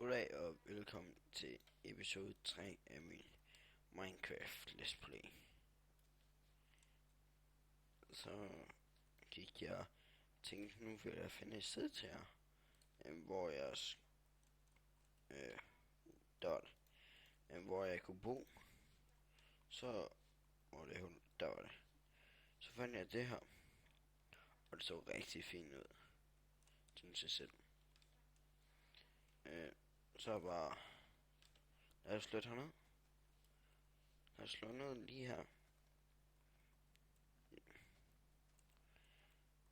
Goddag og velkommen til episode 3 af min Minecraft Let's Play. Så gik jeg tænkte, nu vil jeg finde et sted til jer, hvor hvor jeg kunne bo. Så der var det. Så fandt jeg det her, og det så rigtig fint ud, synes jeg selv. Så bare lad os flytte herned. Lad os slå ned lige her.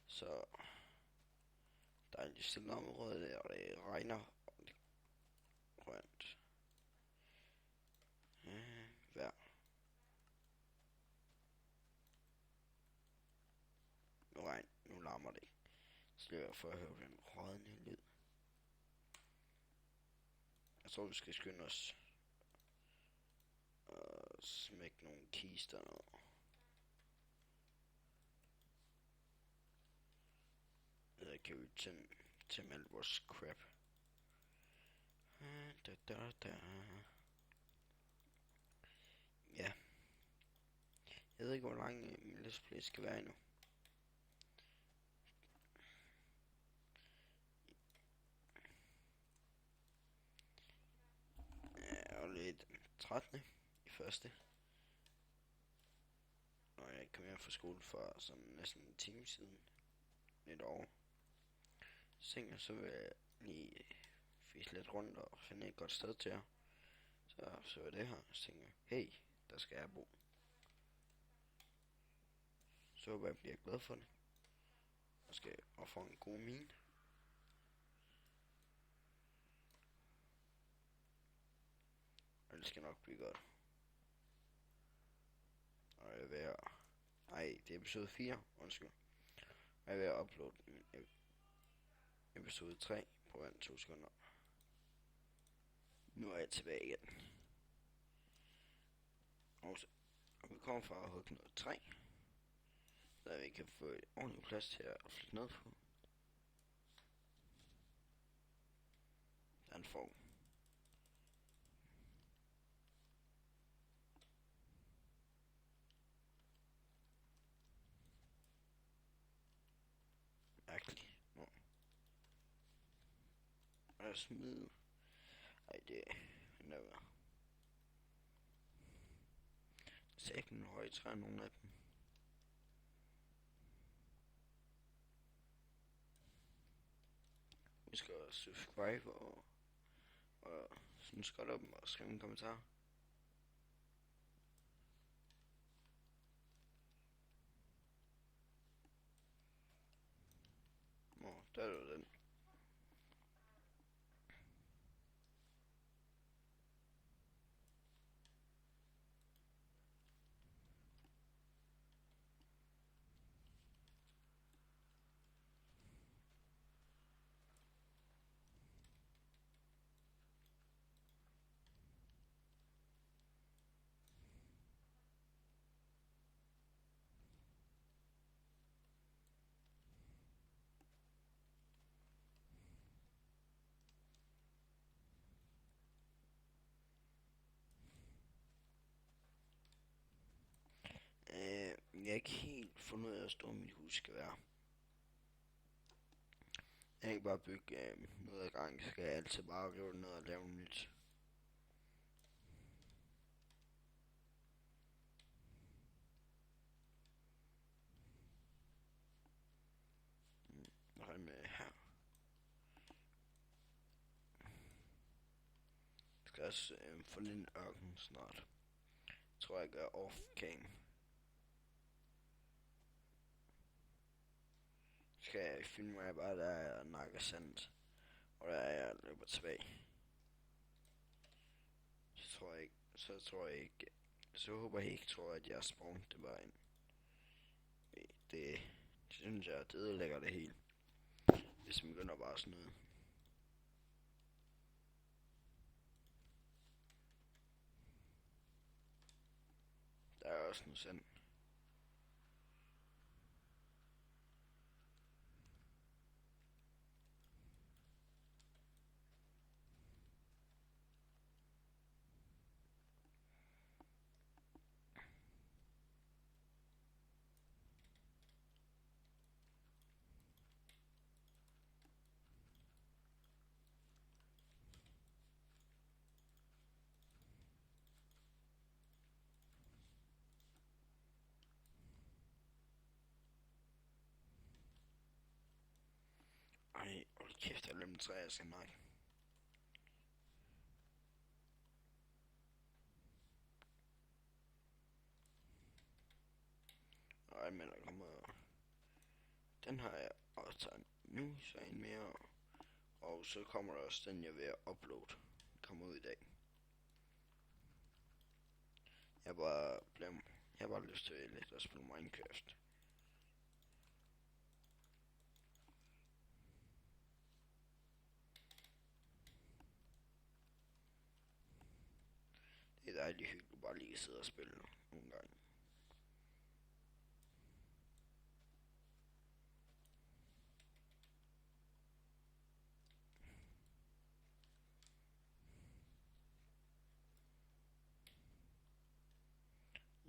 Så dejligt stille område der, og det regner, og det er grønt. Vejr. Nu larmer det ikke. Så det er for at høre den rådne lyd. Jeg tror, vi skal skynde os og smække nogle kister ned. Der kan vi tage alt vores crap. Ja. Jeg ved ikke, hvor lang min let's play skal være endnu. Jeg er lidt 13. i første. Og jeg kom hjem fra skole for sådan næsten en time siden. Lidt over. Så vil jeg lige fiske lidt rundt og finde et godt sted til jer. Så er det her. Så tænker jeg, hey, der skal jeg bo. Så håber jeg bliver glad for det. Jeg skal få en god mine. Og det skal nok blive godt. Og jeg er ved at... Ej, det er episode 4, undskyld. Og jeg er ved at uploade episode 3 på 2 sekunder. Nu er jeg tilbage igen. Og vi kommer fra at hugge noget træ, så vi kan få et ordentligt plads til at flytte ned på. Der er en form. Mærkeligt. Nå. Og jeg smider. Ej, det er never. Så ikke en høje træ, nogen af dem. Vi skal subscribe og synes godt om og skrive en kommentar. Nå, der er jo den. Jeg har ikke helt fundet ud af, hvor stort mit hus skal være. Jeg kan ikke bare bygge noget ad gang, så skal jeg altid bare rive ned og lave nyt. Hvad med her? Jeg skal også få en ørken snart. Jeg tror, jeg gør off-cam. Skal jeg filme mig bare, der er nakker sandt. Og der er jeg løber tilbage. Så håber jeg ikke tror, at jeg spawnede det bare ind. Det synes jeg, det ødelægger det hele. Hvis man begynder bare sådan noget. Der er også noget sand. Hold kæft, jeg lemte træer, jeg skal nok. Ej, men der kommer... Den har jeg optaget nu, så en mere. Og så kommer der også den, jeg vil uploade. Den kommer ud i dag. Jeg har bare lyst til lidt at spille Minecraft. Det er dejligt hyggeligt bare lige at sidde og spille nogle gange.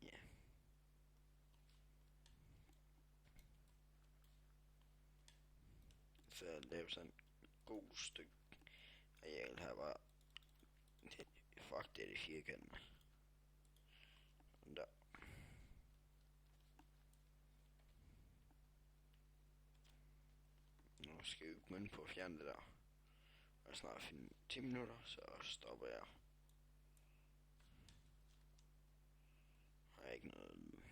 Ja. Yeah. Så jeg laver sådan et god stykke areal her bare. Fuck, det er det firkantede. Der. Nu skal vi begynde på at fjerne det der. Og snart finde 10 minutter, så stopper jeg. Har jeg ikke noget,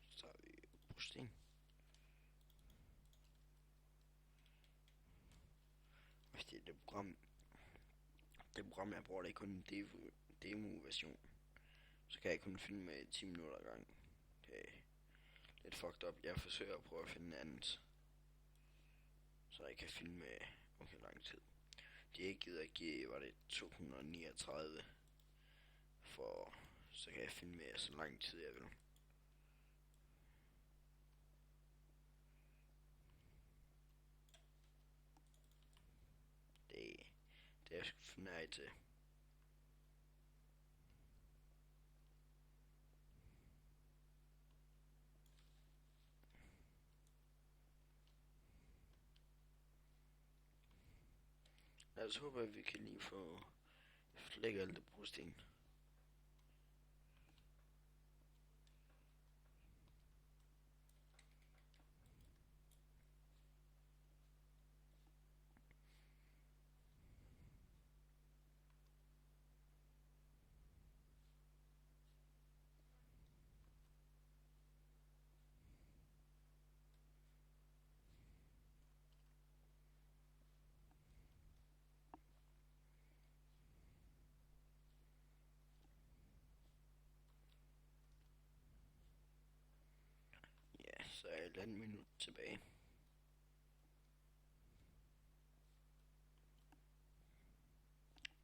så tager vi brosten. Hvis det er det program jeg bruger, det er kun en demo-version. Så kan jeg kun filme med 10 minutter ad gang. Det er lidt fucked up. Jeg forsøger at prøve at finde andet, så jeg kan filme med okay lang tid. De har ikke givet at give, var det 239, for så kan jeg filme med så lang tid jeg vil. Det er jeg sgu for nej til. Lad os håbe, at vi kan lige få flækket alt det brosten. Ja, så er et andet minut tilbage.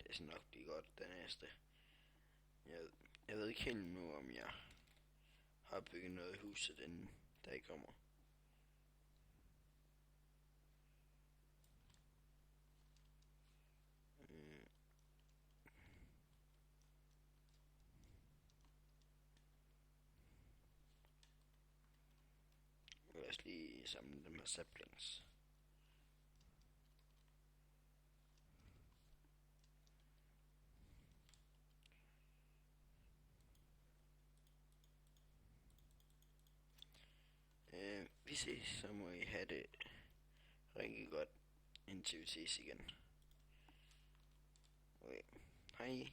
Det skal nok blive godt den næste. Jeg ved ikke helt nu, om jeg har bygget noget hus til den dag kommer. Lad os lige samle dem her saplings. Vi ses, så må I have det rigtig godt, indtil vi ses igen. Okay. Hej.